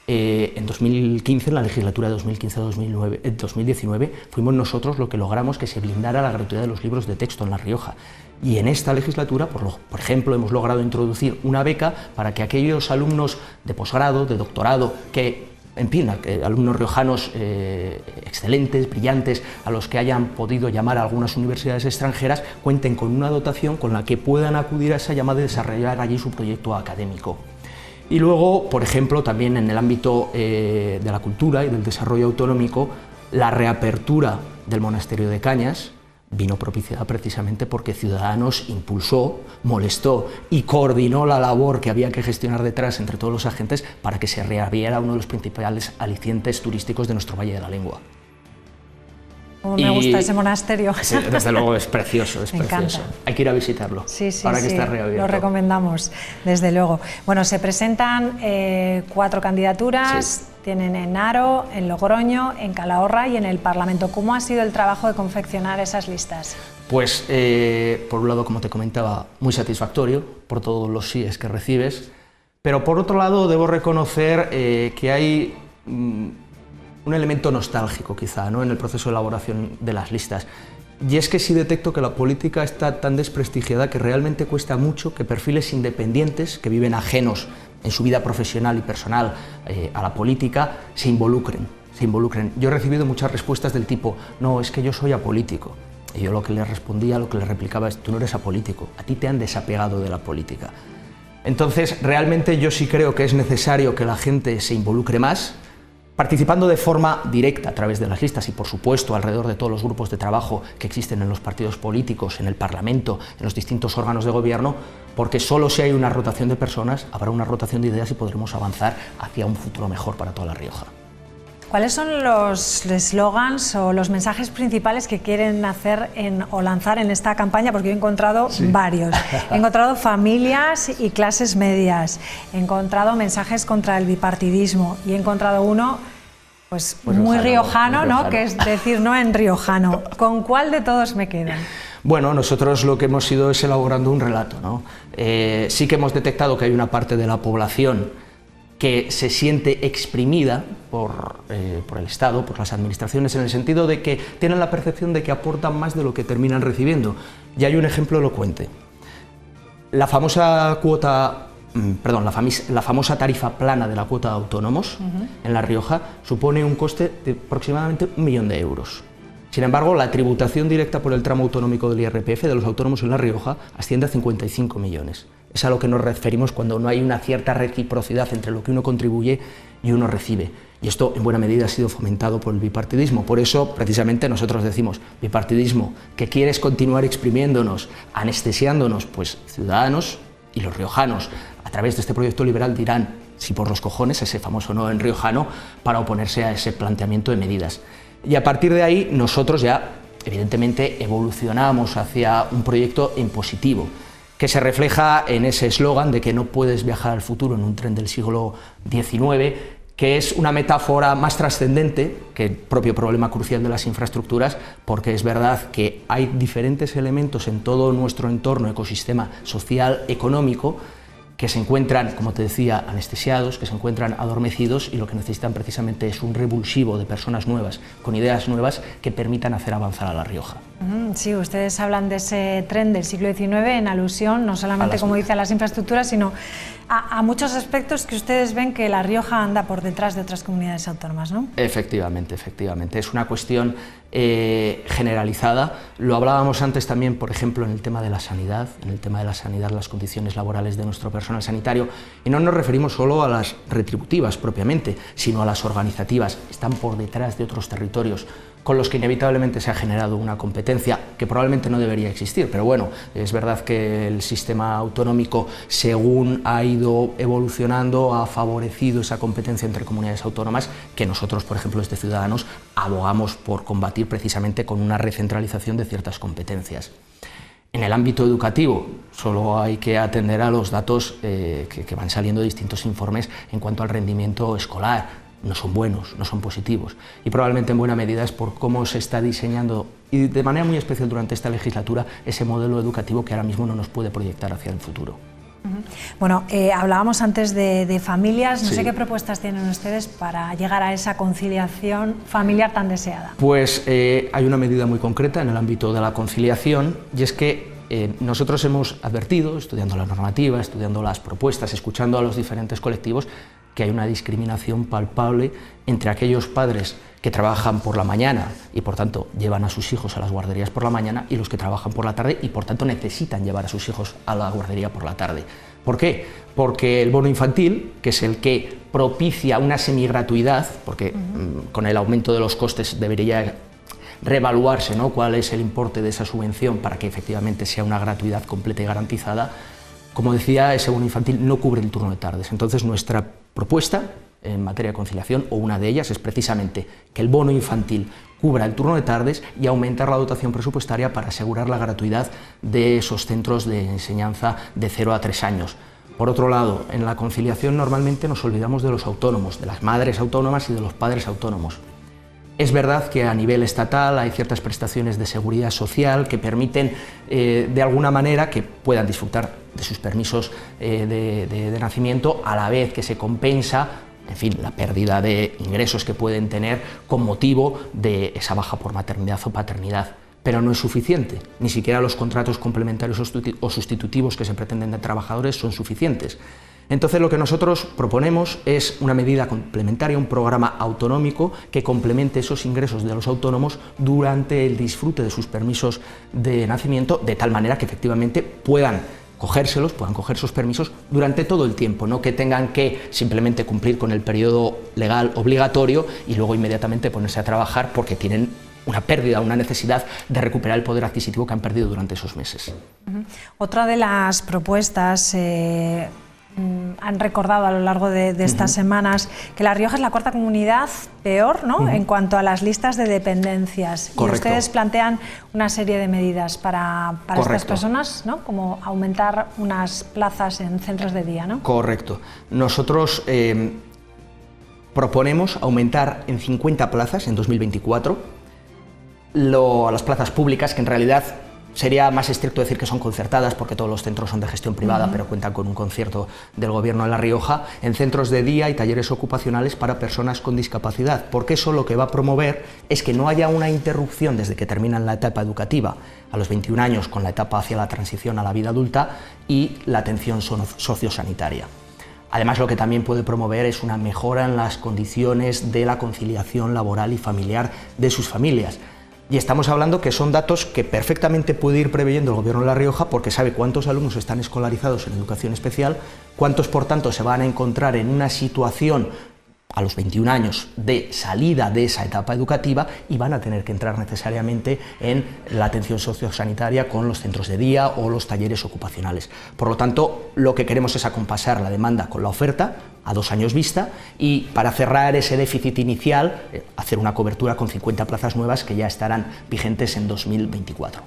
en 2015, en la legislatura de 2015-2019, fuimos nosotros lo que logramos que se blindara la gratuidad de los libros de texto en La Rioja. Y en esta legislatura, por ejemplo, hemos logrado introducir una beca para que aquellos alumnos de posgrado, de doctorado, alumnos riojanos excelentes, brillantes, a los que hayan podido llamar a algunas universidades extranjeras, cuenten con una dotación con la que puedan acudir a esa llamada y desarrollar allí su proyecto académico. Y luego, por ejemplo, también en el ámbito de la cultura y del desarrollo autonómico, la reapertura del monasterio de Cañas vino propiciada precisamente porque Ciudadanos impulsó, molestó y coordinó la labor que había que gestionar detrás entre todos los agentes para que se reabriera uno de los principales alicientes turísticos de nuestro Valle de la Lengua. Como me gusta ese monasterio. Sí, desde luego es precioso, es precioso. Encanta. Hay que ir a visitarlo. Sí, ahora que está reabierto. Lo recomendamos, desde luego. Bueno, se presentan 4 candidaturas, sí. Tienen en Haro, en Logroño, en Calahorra y en el Parlamento. ¿Cómo ha sido el trabajo de confeccionar esas listas? Pues, por un lado, como te comentaba, muy satisfactorio por todos los síes que recibes, pero por otro lado debo reconocer que hay un elemento nostálgico quizá, ¿no?, en el proceso de elaboración de las listas. Y es que sí detecto que la política está tan desprestigiada que realmente cuesta mucho que perfiles independientes, que viven ajenos en su vida profesional y personal a la política, se involucren. Yo he recibido muchas respuestas del tipo, no, es que yo soy apolítico. Y yo lo que le respondía, lo que le replicaba es, tú no eres apolítico, a ti te han desapegado de la política. Entonces, realmente yo sí creo que es necesario que la gente se involucre más, participando de forma directa a través de las listas y, por supuesto, alrededor de todos los grupos de trabajo que existen en los partidos políticos, en el Parlamento, en los distintos órganos de gobierno, porque solo si hay una rotación de personas, habrá una rotación de ideas y podremos avanzar hacia un futuro mejor para toda La Rioja. ¿Cuáles son los eslogans o los mensajes principales que quieren hacer o lanzar en esta campaña? Porque yo he encontrado varios. He encontrado familias y clases medias, he encontrado mensajes contra el bipartidismo y he encontrado uno pues muy riojano, ¿no?, que es decir no en riojano. ¿Con cuál de todos me quedan? Bueno, nosotros lo que hemos ido es elaborando un relato, ¿no? Sí que hemos detectado que hay una parte de la población que se siente exprimida por el Estado, por las administraciones, en el sentido de que tienen la percepción de que aportan más de lo que terminan recibiendo. Y hay un ejemplo elocuente. La famosa tarifa plana de la cuota de autónomos en La Rioja supone un coste de aproximadamente 1 millón de euros. Sin embargo, la tributación directa por el tramo autonómico del IRPF de los autónomos en La Rioja asciende a 55 millones. Es a lo que nos referimos cuando no hay una cierta reciprocidad entre lo que uno contribuye y uno recibe. Y esto en buena medida ha sido fomentado por el bipartidismo. Por eso, precisamente, nosotros decimos, bipartidismo, que quieres continuar exprimiéndonos, anestesiándonos, pues Ciudadanos y los riojanos, a través de este proyecto liberal, dirán si por los cojones, ese famoso no en riojano, para oponerse a ese planteamiento de medidas. Y a partir de ahí, nosotros ya, evidentemente, evolucionamos hacia un proyecto en positivo, que se refleja en ese eslogan de que no puedes viajar al futuro en un tren del siglo XIX, que es una metáfora más trascendente que el propio problema crucial de las infraestructuras, porque es verdad que hay diferentes elementos en todo nuestro entorno, ecosistema social, económico, que se encuentran, como te decía, anestesiados, que se encuentran adormecidos y lo que necesitan precisamente es un revulsivo de personas nuevas, con ideas nuevas que permitan hacer avanzar a La Rioja. Sí, ustedes hablan de ese tren del siglo XIX en alusión no solamente, como dice, a las infraestructuras, sino a muchos aspectos que ustedes ven que La Rioja anda por detrás de otras comunidades autónomas, ¿no? Efectivamente, efectivamente. Es una cuestión generalizada. Lo hablábamos antes también, por ejemplo, en el tema de la sanidad, las condiciones laborales de nuestro personal sanitario, y no nos referimos solo a las retributivas propiamente, sino a las organizativas. Están por detrás de otros territorios con los que inevitablemente se ha generado una competencia que probablemente no debería existir, pero bueno, es verdad que el sistema autonómico, según ha ido evolucionando, ha favorecido esa competencia entre comunidades autónomas que nosotros, por ejemplo, desde Ciudadanos, abogamos por combatir precisamente con una recentralización de ciertas competencias. En el ámbito educativo, solo hay que atender a los datos que van saliendo de distintos informes en cuanto al rendimiento escolar. No son buenos, no son positivos, y probablemente en buena medida es por cómo se está diseñando, y de manera muy especial durante esta legislatura, ese modelo educativo que ahora mismo no nos puede proyectar hacia el futuro. Bueno, hablábamos antes de familias, no sí. sé qué propuestas tienen ustedes para llegar a esa conciliación familiar tan deseada. Pues hay una medida muy concreta en el ámbito de la conciliación, y es que nosotros hemos advertido, estudiando la normativa, estudiando las propuestas, escuchando a los diferentes colectivos, que hay una discriminación palpable entre aquellos padres que trabajan por la mañana y por tanto llevan a sus hijos a las guarderías por la mañana y los que trabajan por la tarde y por tanto necesitan llevar a sus hijos a la guardería por la tarde. ¿Por qué? Porque el bono infantil, que es el que propicia una semigratuidad, porque con el aumento de los costes debería reevaluarse, ¿no?, cuál es el importe de esa subvención para que efectivamente sea una gratuidad completa y garantizada. Como decía, ese bono infantil no cubre el turno de tardes. Entonces, nuestra propuesta en materia de conciliación, o una de ellas, es precisamente que el bono infantil cubra el turno de tardes y aumentar la dotación presupuestaria para asegurar la gratuidad de esos centros de enseñanza de 0 a 3 años. Por otro lado, en la conciliación normalmente nos olvidamos de los autónomos, de las madres autónomas y de los padres autónomos. Es verdad que a nivel estatal hay ciertas prestaciones de seguridad social que permiten de alguna manera que puedan disfrutar de sus permisos de nacimiento, a la vez que se compensa, en fin, la pérdida de ingresos que pueden tener con motivo de esa baja por maternidad o paternidad. Pero no es suficiente, ni siquiera los contratos complementarios o sustitutivos que se pretenden de trabajadores son suficientes. Entonces lo que nosotros proponemos es una medida complementaria, un programa autonómico que complemente esos ingresos de los autónomos durante el disfrute de sus permisos de nacimiento, de tal manera que efectivamente puedan coger esos permisos durante todo el tiempo, no que tengan que simplemente cumplir con el periodo legal obligatorio y luego inmediatamente ponerse a trabajar porque tienen una pérdida, una necesidad de recuperar el poder adquisitivo que han perdido durante esos meses. Otra de las propuestas han recordado a lo largo de estas semanas que La Rioja es la cuarta comunidad peor, ¿no?, en cuanto a las listas de dependencias. Correcto. Y ustedes plantean una serie de medidas para estas personas, ¿no?, como aumentar unas plazas en centros de día, ¿no? Correcto. Nosotros proponemos aumentar en 50 plazas en 2024 a las plazas públicas, que en realidad sería más estricto decir que son concertadas, porque todos los centros son de gestión privada, pero cuentan con un concierto del Gobierno de La Rioja, en centros de día y talleres ocupacionales para personas con discapacidad, porque eso lo que va a promover es que no haya una interrupción desde que terminan la etapa educativa a los 21 años con la etapa hacia la transición a la vida adulta y la atención sociosanitaria. Además, lo que también puede promover es una mejora en las condiciones de la conciliación laboral y familiar de sus familias. Y estamos hablando que son datos que perfectamente puede ir preveyendo el Gobierno de La Rioja, porque sabe cuántos alumnos están escolarizados en educación especial, cuántos por tanto se van a encontrar en una situación a los 21 años de salida de esa etapa educativa y van a tener que entrar necesariamente en la atención sociosanitaria con los centros de día o los talleres ocupacionales. Por lo tanto, lo que queremos es acompasar la demanda con la oferta a 2 años vista y para cerrar ese déficit inicial, hacer una cobertura con 50 plazas nuevas que ya estarán vigentes en 2024.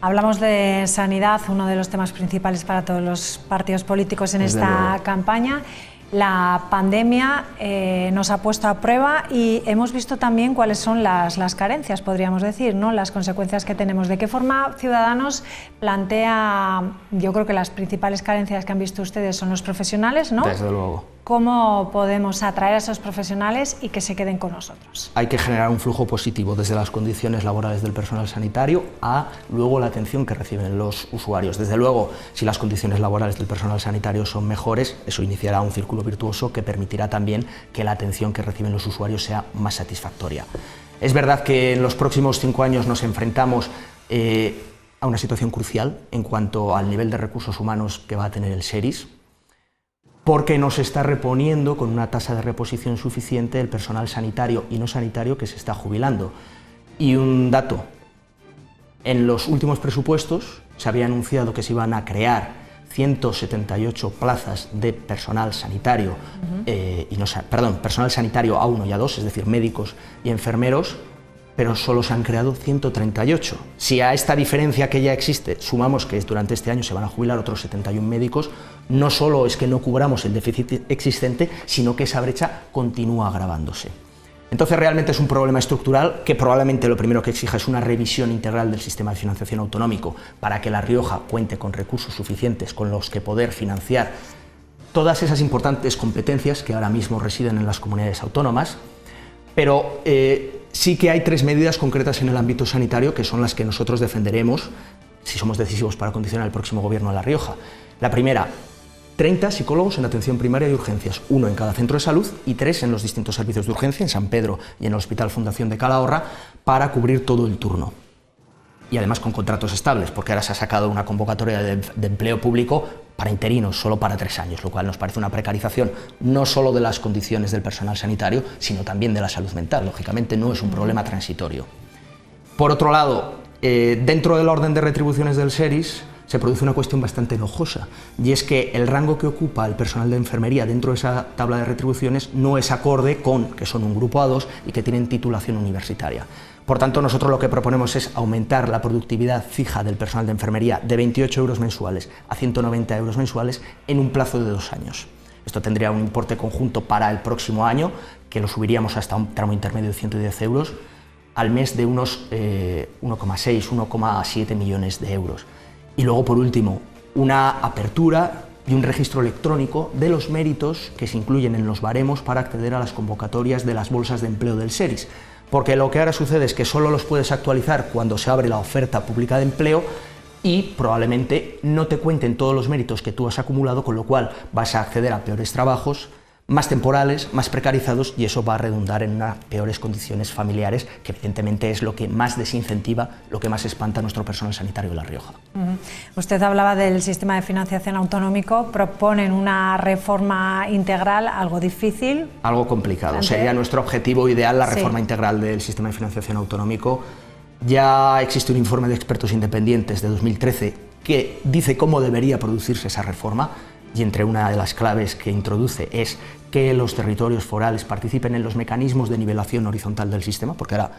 Hablamos de sanidad, uno de los temas principales para todos los partidos políticos en esta campaña. La pandemia nos ha puesto a prueba y hemos visto también cuáles son las carencias, podríamos decir, ¿no? Las consecuencias que tenemos. ¿De qué forma Ciudadanos plantea, yo creo que las principales carencias que han visto ustedes son los profesionales, ¿no? Desde luego. ¿Cómo podemos atraer a esos profesionales y que se queden con nosotros? Hay que generar un flujo positivo desde las condiciones laborales del personal sanitario a luego la atención que reciben los usuarios. Desde luego, si las condiciones laborales del personal sanitario son mejores, eso iniciará un círculo virtuoso que permitirá también que la atención que reciben los usuarios sea más satisfactoria. Es verdad que en los próximos 5 años nos enfrentamos a una situación crucial en cuanto al nivel de recursos humanos que va a tener el SERIS, porque no se está reponiendo con una tasa de reposición suficiente el personal sanitario y no sanitario que se está jubilando. Y un dato, en los últimos presupuestos se había anunciado que se iban a crear 178 plazas de personal sanitario, personal sanitario A1 y A2, es decir, médicos y enfermeros, pero solo se han creado 138. Si a esta diferencia que ya existe sumamos que durante este año se van a jubilar otros 71 médicos, no solo es que no cubramos el déficit existente, sino que esa brecha continúa agravándose. Entonces realmente es un problema estructural que probablemente lo primero que exija es una revisión integral del sistema de financiación autonómico para que La Rioja cuente con recursos suficientes con los que poder financiar todas esas importantes competencias que ahora mismo residen en las comunidades autónomas, pero sí que hay 3 medidas concretas en el ámbito sanitario que son las que nosotros defenderemos si somos decisivos para condicionar el próximo gobierno de La Rioja. La primera, 30 psicólogos en atención primaria y urgencias, 1 en cada centro de salud y 3 en los distintos servicios de urgencia, en San Pedro y en el Hospital Fundación de Calahorra, para cubrir todo el turno. Y además con contratos estables, porque ahora se ha sacado una convocatoria de empleo público para interinos, solo para 3 años, lo cual nos parece una precarización no solo de las condiciones del personal sanitario, sino también de la salud mental. Lógicamente no es un problema transitorio. Por otro lado, dentro del orden de retribuciones del SERIS, se produce una cuestión bastante enojosa, y es que el rango que ocupa el personal de enfermería dentro de esa tabla de retribuciones no es acorde con que son un grupo A2 y que tienen titulación universitaria. Por tanto, nosotros lo que proponemos es aumentar la productividad fija del personal de enfermería de 28 euros mensuales a 190 euros mensuales en un plazo de 2 años. Esto tendría un importe conjunto para el próximo año, que lo subiríamos hasta un tramo intermedio de 110 euros al mes de unos 1,6, 1,7 millones de euros. Y luego, por último, una apertura y un registro electrónico de los méritos que se incluyen en los baremos para acceder a las convocatorias de las bolsas de empleo del SERIS. Porque lo que ahora sucede es que solo los puedes actualizar cuando se abre la oferta pública de empleo y probablemente no te cuenten todos los méritos que tú has acumulado, con lo cual vas a acceder a peores trabajos, más temporales, más precarizados, y eso va a redundar en unas peores condiciones familiares, que evidentemente es lo que más desincentiva, lo que más espanta a nuestro personal sanitario de La Rioja. Usted hablaba del sistema de financiación autonómico, proponen una reforma integral, algo difícil. Algo complicado, sería nuestro objetivo ideal la reforma integral del sistema de financiación autonómico. Ya existe un informe de expertos independientes de 2013 que dice cómo debería producirse esa reforma, y entre una de las claves que introduce es que los territorios forales participen en los mecanismos de nivelación horizontal del sistema, porque ahora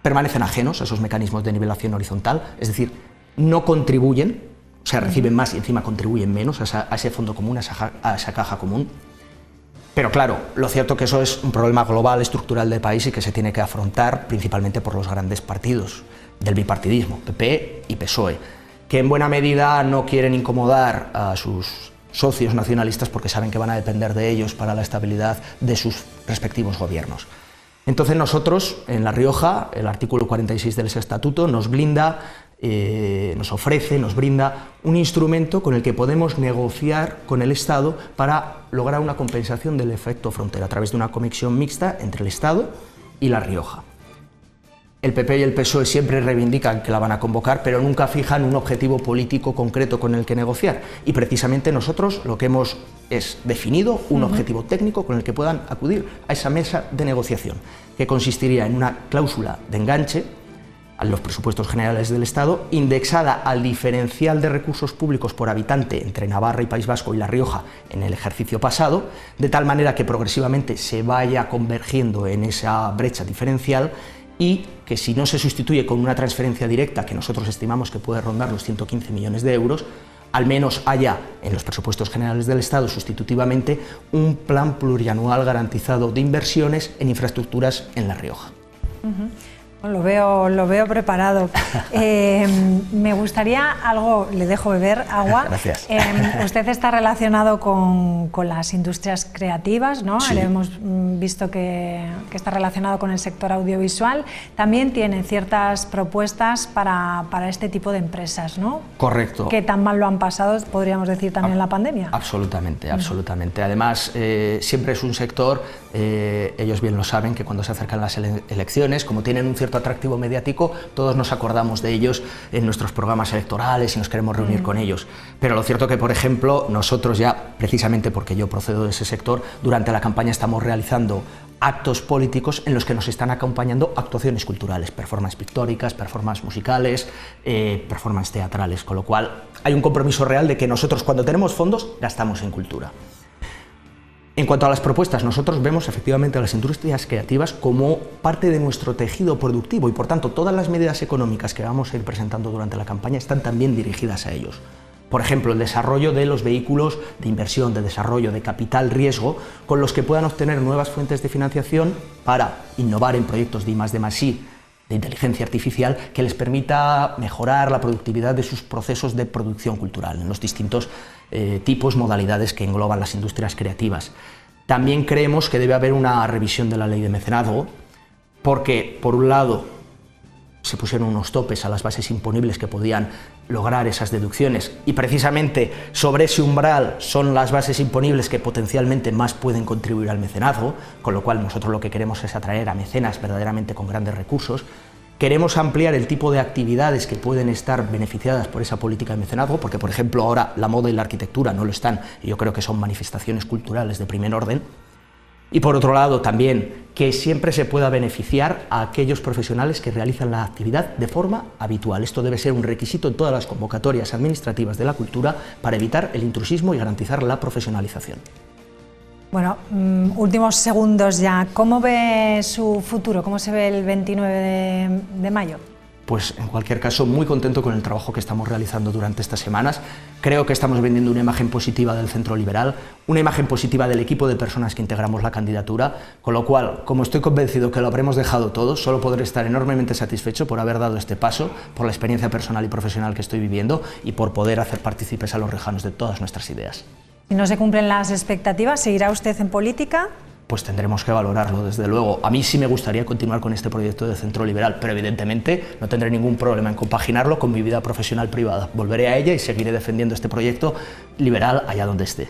permanecen ajenos a esos mecanismos de nivelación horizontal, es decir, no contribuyen, o sea, reciben más y encima contribuyen menos a ese fondo común, a esa caja común. Pero claro, lo cierto es que eso es un problema global, estructural del país y que se tiene que afrontar principalmente por los grandes partidos del bipartidismo, PP y PSOE, que en buena medida no quieren incomodar a sus socios nacionalistas porque saben que van a depender de ellos para la estabilidad de sus respectivos gobiernos. Entonces nosotros, en La Rioja, el artículo 46 del estatuto nos blinda, nos ofrece, nos brinda un instrumento con el que podemos negociar con el Estado para lograr una compensación del efecto frontera a través de una conexión mixta entre el Estado y La Rioja. El PP y el PSOE siempre reivindican que la van a convocar, pero nunca fijan un objetivo político concreto con el que negociar. Y precisamente nosotros lo que hemos es definido un objetivo técnico con el que puedan acudir a esa mesa de negociación, que consistiría en una cláusula de enganche a los presupuestos generales del Estado, indexada al diferencial de recursos públicos por habitante entre Navarra y País Vasco y La Rioja en el ejercicio pasado, de tal manera que progresivamente se vaya convergiendo en esa brecha diferencial, y que si no se sustituye con una transferencia directa, que nosotros estimamos que puede rondar los 115 millones de euros, al menos haya en los presupuestos generales del Estado sustitutivamente un plan plurianual garantizado de inversiones en infraestructuras en La Rioja. Lo veo preparado. Me gustaría algo, le dejo beber agua. Gracias. Usted está relacionado con las industrias creativas, ¿no? Sí. Hemos visto que está relacionado con el sector audiovisual. También tiene ciertas propuestas para este tipo de empresas, ¿no? Correcto. Que tan mal lo han pasado, podríamos decir, también en la pandemia. Absolutamente, absolutamente. Además, siempre es un sector, ellos bien lo saben, que cuando se acercan las elecciones, como tienen un cierto atractivo mediático, todos nos acordamos de ellos en nuestros programas electorales y nos queremos reunir con ellos. Pero lo cierto que, por ejemplo, nosotros ya, precisamente porque yo procedo de ese sector, durante la campaña estamos realizando actos políticos en los que nos están acompañando actuaciones culturales, performances pictóricas, performances musicales, performances teatrales, con lo cual hay un compromiso real de que nosotros, cuando tenemos fondos, gastamos en cultura. En cuanto a las propuestas, nosotros vemos efectivamente a las industrias creativas como parte de nuestro tejido productivo y, por tanto, todas las medidas económicas que vamos a ir presentando durante la campaña están también dirigidas a ellos. Por ejemplo, el desarrollo de los vehículos de inversión, de desarrollo, de capital riesgo, con los que puedan obtener nuevas fuentes de financiación para innovar en proyectos de I+D+I, de inteligencia artificial, que les permita mejorar la productividad de sus procesos de producción cultural en los distintos tipos, modalidades que engloban las industrias creativas. También creemos que debe haber una revisión de la ley de mecenazgo, porque, por un lado, se pusieron unos topes a las bases imponibles que podían lograr esas deducciones, y precisamente sobre ese umbral son las bases imponibles que potencialmente más pueden contribuir al mecenazgo, con lo cual nosotros lo que queremos es atraer a mecenas verdaderamente con grandes recursos. Queremos ampliar el tipo de actividades que pueden estar beneficiadas por esa política de mecenazgo, porque, por ejemplo, ahora la moda y la arquitectura no lo están, y yo creo que son manifestaciones culturales de primer orden. Y por otro lado también, que siempre se pueda beneficiar a aquellos profesionales que realizan la actividad de forma habitual. Esto debe ser un requisito en todas las convocatorias administrativas de la cultura para evitar el intrusismo y garantizar la profesionalización. Bueno, últimos segundos ya. ¿Cómo ve su futuro? ¿Cómo se ve el 29 de mayo? Pues en cualquier caso, muy contento con el trabajo que estamos realizando durante estas semanas. Creo que estamos vendiendo una imagen positiva del Centro Liberal, una imagen positiva del equipo de personas que integramos la candidatura, con lo cual, como estoy convencido que lo habremos dejado todo, solo podré estar enormemente satisfecho por haber dado este paso, por la experiencia personal y profesional que estoy viviendo y por poder hacer partícipes a los riojanos de todas nuestras ideas. Si no se cumplen las expectativas, ¿seguirá usted en política? Pues tendremos que valorarlo, desde luego. A mí sí me gustaría continuar con este proyecto de Centro Liberal, pero evidentemente no tendré ningún problema en compaginarlo con mi vida profesional privada. Volveré a ella y seguiré defendiendo este proyecto liberal allá donde esté.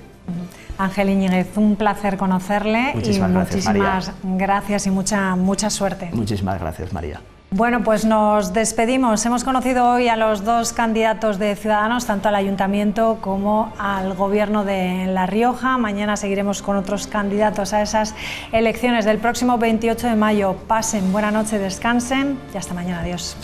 Ángel Iñiguez, un placer conocerle. Muchísimas gracias y mucha suerte. Muchísimas gracias, María. Bueno, pues nos despedimos. Hemos conocido hoy a los dos candidatos de Ciudadanos, tanto al Ayuntamiento como al Gobierno de La Rioja. Mañana seguiremos con otros candidatos a esas elecciones del próximo 28 de mayo. Pasen buena noche, descansen y hasta mañana. Adiós.